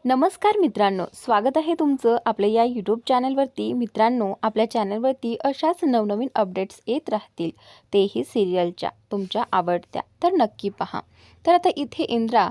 नमस्कार मित्रांनो, स्वागत आहे तुमचं आपल्या या यूट्यूब चॅनलवरती। मित्रांनो, आपल्या चॅनलवरती अशाच नवनवीन अपडेट्स येत राहतील, तेही सिरियलच्या तुमच्या आवडत्या, तर नक्की पहा। तर आता इथे इंद्रा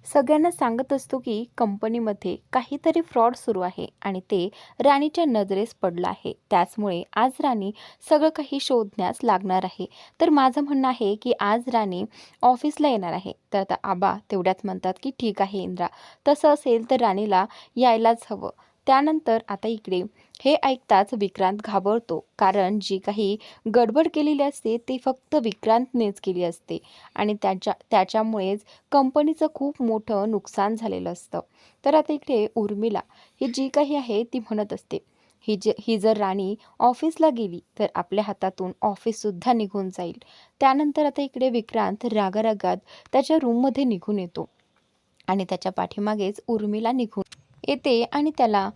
सगळ्यांना सांगत असतो की कंपनीमध्ये काहीतरी फ्रॉड सुरू आहे आणि ते राणीच्या नजरेस पडलं आहे। त्याचमुळे आज राणी सगळं काही शोधण्यास लागणार आहे। तर माझं म्हणणं आहे की आज राणी ऑफिसला येणार आहे। तर आता आबा तेवढ्यात म्हणतात की ठीक आहे इंद्रा, तसं असेल तर राणीला यायलाच हवं। त्यानंतर आता इकडे हे ऐकताच विक्रांत घाबरतो, कारण जी काही गडबड केलेली असते ती फक्त विक्रांतनेच केली असते आणि त्याच्यामुळेच कंपनीचं खूप मोठं नुकसान झालेलं असतं। तर आता इकडे उर्मिला ही जी काही आहे ती म्हणत असते, ही जर राणी ऑफिसला गेली तर आपल्या हातातून ऑफिससुद्धा निघून जाईल। त्यानंतर आता इकडे विक्रांत रागारागात त्याच्या रूममध्ये निघून येतो आणि त्याच्या पाठीमागेच उर्मिला निघून येते आणि त्याला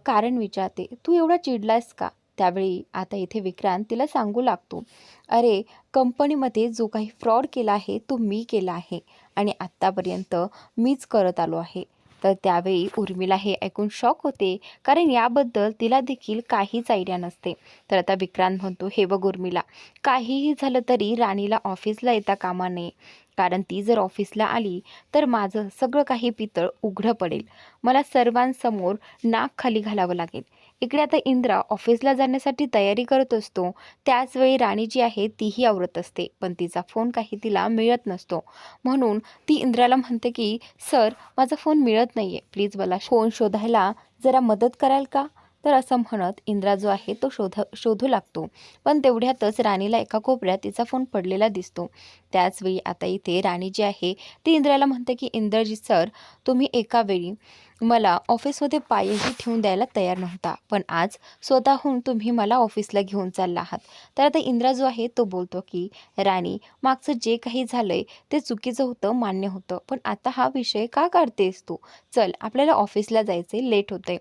कारण विचारते, तू एवढा चिडलायस का? त्यावेळी आता इथे विक्रांत तिला सांगू लागतो, अरे कंपनीमध्ये जो काही फ्रॉड केला आहे तो मी केला आहे आणि आत्तापर्यंत मीच करत आलो आहे। तर त्यावेळी उर्मिला हे ऐकून शॉक होते, कारण याबद्दल तिला देखील काहीच आयडिया नसते। तर आता विक्रांत म्हणतो, हे बघ उर्मिला, काहीही झालं तरी राणीला ऑफिसला येता कामा नये, कारण ती जर ऑफिसला आली तर माझं सगळं काही पितळ उघडं पडेल, मला सर्वांसमोर नाक खाली घालावं लागेल। इकडे आता इंद्रा ऑफिसला जाण्यासाठी तयारी करत असतो, त्याच वेळी राणी जी आहे तीही आवरत असते, पण तिचा फोन काही तिला मिळत नसतो। म्हणून ती इंद्राला म्हणते की सर, माझा फोन मिळत नाहीये, प्लीज मला फोन शोधायला जरा मदत कराल का? तर असं म्हणत इंद्रा जो आहे तो शोधू लागतो, पण तेवढ्यातच राणीला एका कोपऱ्यात तिचा फोन पडलेला दिसतो। त्याचवेळी आता इथे राणी जी आहे ती इंद्राला म्हणते की इंद्रजीत सर, तुम्ही एका वेळी मला ऑफिसमध्ये पायही ठेवून द्यायला तयार नव्हता, पण आज स्वतःहून तुम्ही मला ऑफिसला घेऊन चालला आहात। तर आता इंद्रा जो आहे तो बोलतो की राणी, मागचं जे काही झालंय ते चुकीचं होतं, मान्य होतं, पण आता हा विषय का काढतेस तू? चल, आपल्याला ऑफिसला जायचे, लेट होतंय।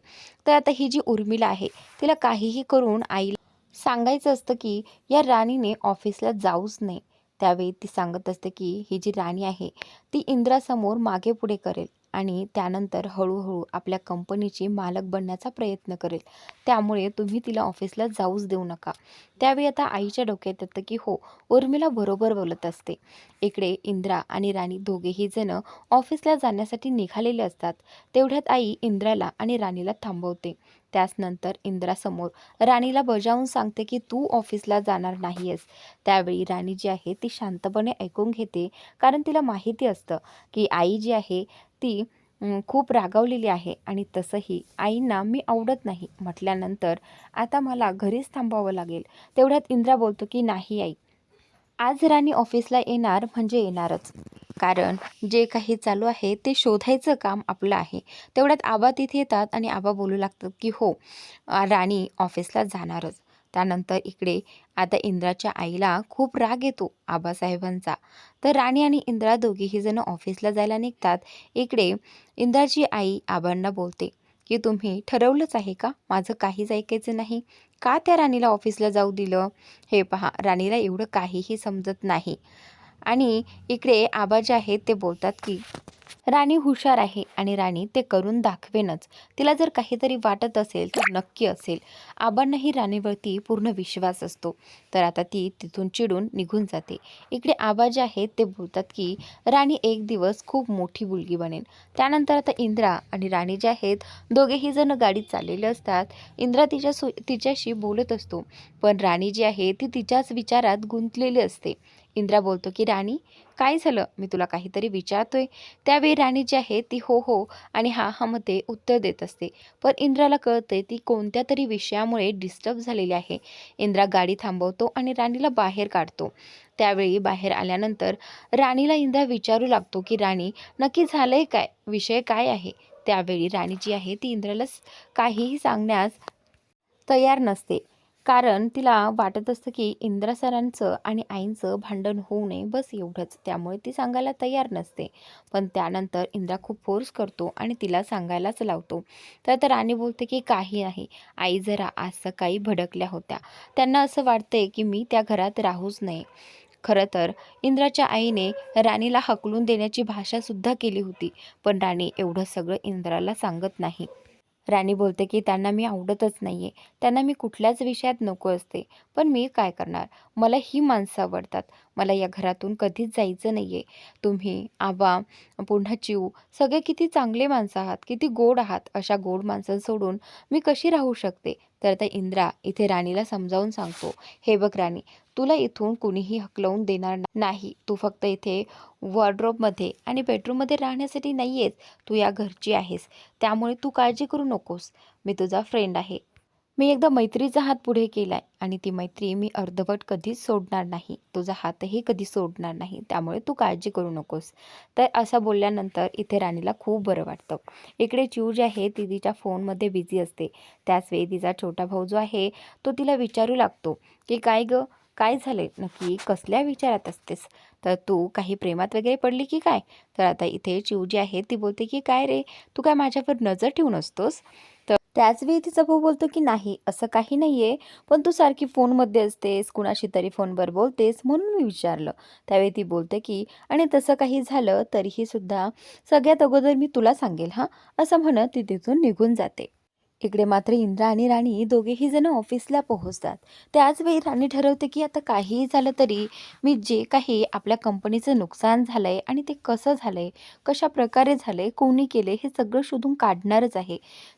तर आता ही जी उर्मिला आहे तिला काहीही करून आईला सांगायचं असतं की या राणीने ऑफिसला जाऊच नये। त्यावेळी ती सांगत असते की ही जी राणी आहे ती इंद्रासमोर मागे पुढे करेल आणि त्यानंतर हळूहळू आपल्या कंपनीची मालक बनण्याचा प्रयत्न करेल, त्यामुळे तुम्ही तिला ऑफिसला जाऊच देऊ नका। त्यावेळी आता आईच्या डोक्यात येतं की हो, उर्मिला बरोबर बोलत असते। इकडे इंद्रा आणि राणी दोघेही जण ऑफिसला जाण्यासाठी निघालेले असतात। तेवढ्यात आई इंद्राला आणि राणीला थांबवते। त्याचनंतर इंद्रासमोर राणीला बजावून सांगते की तू ऑफिसला जाणार नाहीयेस। त्यावेळी राणी जी आहे ती शांतपणे ऐकून घेते, कारण तिला माहिती असतं की आई जी आहे ती खूप रागावलेली आहे आणि तसंही आईंना मी आवडत नाही म्हटल्यानंतर आता मला घरीच थांबावं लागेल। तेवढ्यात इंद्रा बोलतो की नाही आई, आज राणी ऑफिसला येणार म्हणजे येणारच, कारण जे काही चालू आहे ते शोधायचं काम आपलं आहे। तेवढ्यात आबा तिथे येतात आणि आबा बोलू लागतात की हो, राणी ऑफिसला जाणारच। त्यानंतर इकडे आता इंद्राच्या आईला खूप राग येतो आबासाहेबांचा। तर राणी आणि इंद्रा दोघेही जण ऑफिसला जायला निघतात। इकडे इंद्राची आई आबांना बोलते की तुम्ही ठरवलंच आहे का, माझं काहीच ऐकायचं नाही? का त्या राणीला ऑफिसला जाऊ दिलं? हे पहा, राणीला एवढं काहीही समजत नाही। आणि इकडे आबा जे आहेत ते बोलतात की राणी हुशार आहे आणि राणी ते करून दाखवेनच, तिला जर काहीतरी वाटत असेल तर नक्की असेल। आबांनाही राणीवरती पूर्ण विश्वास असतो। तर आता ती तिथून चिडून निघून जाते। इकडे आबा जे आहेत ते बोलतात की राणी एक दिवस खूप मोठी मुलगी बनेल। त्यानंतर आता इंद्रा आणि राणी जे आहेत दोघेही जण गाडीत चाललेले असतात। इंद्रा तिच्याशी बोलत असतो, पण राणी जी आहे ती तिच्याच विचारात गुंतलेली असते। इंद्रा बोलतो की राणी, काय झालं, मी तुला काहीतरी विचारतोय। त्यावेळी राणी जी आहे ती हो हो आणि हा हा मध्ये उत्तर देत असते, पण इंद्राला कळते ती कोणत्या तरी विषयामुळे डिस्टर्ब झालेली आहे। इंद्रा गाडी थांबवतो आणि राणीला बाहेर काढतो। त्यावेळी बाहेर आल्यानंतर राणीला इंद्रा विचारू लागतो की राणी, नक्की झालंय काय, विषय काय आहे? त्यावेळी राणी जी आहे ती इंद्राला काहीही सांगण्यास तयार नसते, कारण तिला वाटत असतं की इंद्रा सरांचं आणि आईंचं भांडण होऊ नये, बस एवढंच, त्यामुळे ती सांगायला तयार नसते। पण त्यानंतर इंद्रा खूप फोर्स करतो आणि तिला सांगायलाच लावतो। तर आता राणी बोलते की काही नाही, आई जरा आज सकाळी भडकल्या होत्या, त्यांना असं वाटतंय की मी त्या घरात राहूच नये, खरं तर इंद्राच्या आईने राणीला हकलून देण्याची भाषासुद्धा केली होती, पण राणी एवढं सगळं इंद्राला सांगत नाही. राणी बोलते की त्यांना मी आवडतच नाहीये, त्यांना मी कुठल्याच विषयात नको असते. पण मी काय करणार, मला ही माणसं आवडतात, मला या घरातून कधीच जायचं नाहीये. तुम्ही आबा, पुन्हा चिऊ सगळे किती चांगले माणसं आहात, किती गोड आहात. अशा गोड माणसं सोडून मी कशी राहू शकते. तर आता इंद्रा इथे राणीला समजावून सांगतो, हे बघ राणी, तुला इथून कुणीही हकलवून देणार नाही. तू फक्त इथे वॉर्डरोबमध्ये आणि बेडरूममध्ये राहण्यासाठी नाहीयेस, तू या घरची आहेस. त्यामुळे तू काळजी करू नकोस. मी तुझा फ्रेंड आहे. मी एकदा मैत्रीचा हात पुढे केलाय आणि ती मैत्री मी अर्धवट कधीच सोडणार नाही. तुझा हातही कधी सोडणार नाही. त्यामुळे तू काळजी करू नकोस. तर असं बोलल्यानंतर इथे राणीला खूप बरं वाटतं. इकडे चिऊ जी आहे ती तिच्या फोनमध्ये बिझी असते. त्याचवेळी तिचा छोटा भाऊ जो आहे तो तिला विचारू लागतो की काय गं, काय झाले नक्की, कसल्या विचारात असतेस? तर तू काही प्रेमात वगैरे पडली की काय? तर आता इथे चिऊ जी आहे ती बोलते की काय रे, तू काय माझ्यावर नजर ठेवून असतोस? तर त्याचवेळी तिचा भाऊ बोलतो की नाही, असं काही नाहीये, पण तू सारखी फोनमध्ये असतेस, कुणाशी तरी फोनवर बोलतेस म्हणून मी विचारलं. त्यावेळी ती बोलते की आणि तसं काही झालं तरीही सुद्धा सगळ्यात अगोदर मी तुला सांगेल हां, असं म्हणत ती तिथून निघून जाते. इकडे मात्र इंद्रा आणि राणी दोघेही जण ऑफिसला पोहोचतात. त्याच वेळी राणी ठरवते की आता काहीही झालं तरी मी जे काही आपल्या कंपनीचं नुकसान झालंय आणि ते कसं झालंय, कशा प्रकारे झालंय, कोणी केले, हे सगळं शोधून काढणारच आहे.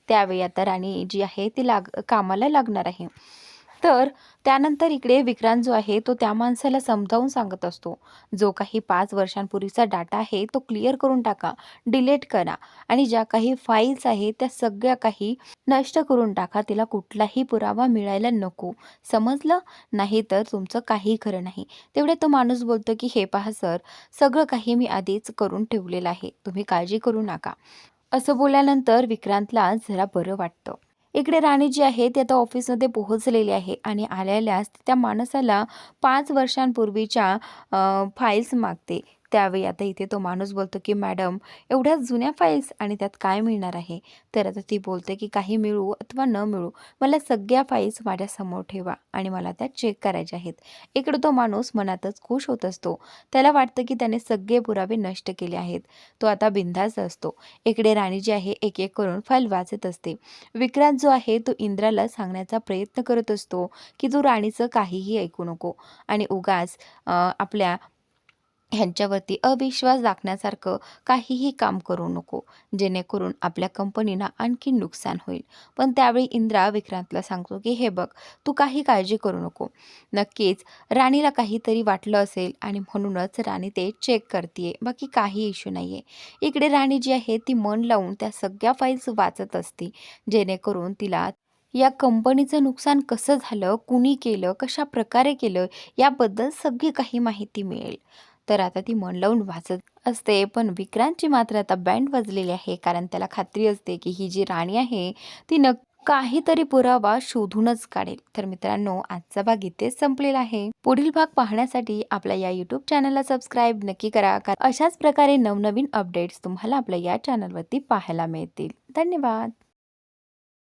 त्यावेळी आता राणी जी आहे ती कामाला लागणार आहे. तर त्यानंतर इकडे विक्रांत जो आहे तो त्या माणसाला समजावून सांगत असतो, जो काही 5 वर्षांपूर्वीचा डाटा आहे तो क्लिअर करून टाका, डिलीट करा आणि ज्या काही फाईल्स आहेत त्या सगळ्या काही नष्ट करून टाका. तिला कुठलाही पुरावा मिळायला नको, समजलं? नाही तर तुमचं काही खरं नाही. तेवढे तो माणूस बोलतो की हे पहा सर, सगळं काही मी आधीच करून ठेवलेलं आहे, तुम्ही काळजी करू नका. असं बोलल्यानंतर विक्रांतला जरा बरं वाटतं. इकडे राणी जी आहे ती आता ऑफिसमध्ये पोहोचलेली आहे आणि आल्यास त्या माणसाला 5 वर्षांपूर्वीच्या फाईल्स मागते. त्यावेळी आता इथे तो माणूस बोलतो की मॅडम, एवढ्या जुन्या फाईल्स आणि त्यात काय मिळणार आहे? तर आता ती बोलते की काही मिळू अथवा न मिळू, मला सगळ्या फाईल्स माझ्यासमोर ठेवा आणि मला त्या चेक करायच्या आहेत. इकडे तो माणूस मनातच खुश होत असतो. त्याला वाटतं की त्याने सगळे पुरावे नष्ट केले आहेत. तो आता बिनधास्त असतो. इकडे राणी जी आहे एक एक करून फाईल वाचत असते. विक्रांत जो आहे तो इंद्राला सांगण्याचा प्रयत्न करत असतो की तू राणीचं काहीही ऐकू नको आणि उगाच आपल्या ह्यांच्यावरती अविश्वास दाखण्यासारखं काहीही काम करू नको, जेणेकरून आपल्या कंपनीला आणखी नुकसान होईल. पण त्यावेळी इंद्रा विक्रांतला सांगतो की हे बघ, तू काही काळजी करू नको. नक्कीच राणीला काहीतरी वाटलं असेल आणि म्हणूनच राणी ते चेक करते, बाकी काही इश्यू नाही आहे. इकडे राणी जी आहे ती मन लावून त्या सगळ्या फाईल्स वाचत असते, जेणेकरून तिला या कंपनीचं नुकसान कसं झालं, कुणी केलं, कशा प्रकारे केलं, याबद्दल सगळी काही माहिती मिळेल. तर आता ती मन लावून वाचत असते. पण विक्रांतची मात्र आता बँड वाजलेली आहे, कारण त्याला खात्री असते की ही जी राणी आहे ती काहीतरी पुरावा शोधूनच काढेल. तर मित्रांनो, आजचा भाग इथेच संपलेला आहे. पुढील भाग पाहण्यासाठी आपल्या या यूट्यूब चॅनलला सबस्क्राईब नक्की करा, कारण अशाच प्रकारे नवनवीन अपडेट्स तुम्हाला आपल्या या चॅनलवरती पाहायला मिळतील. धन्यवाद.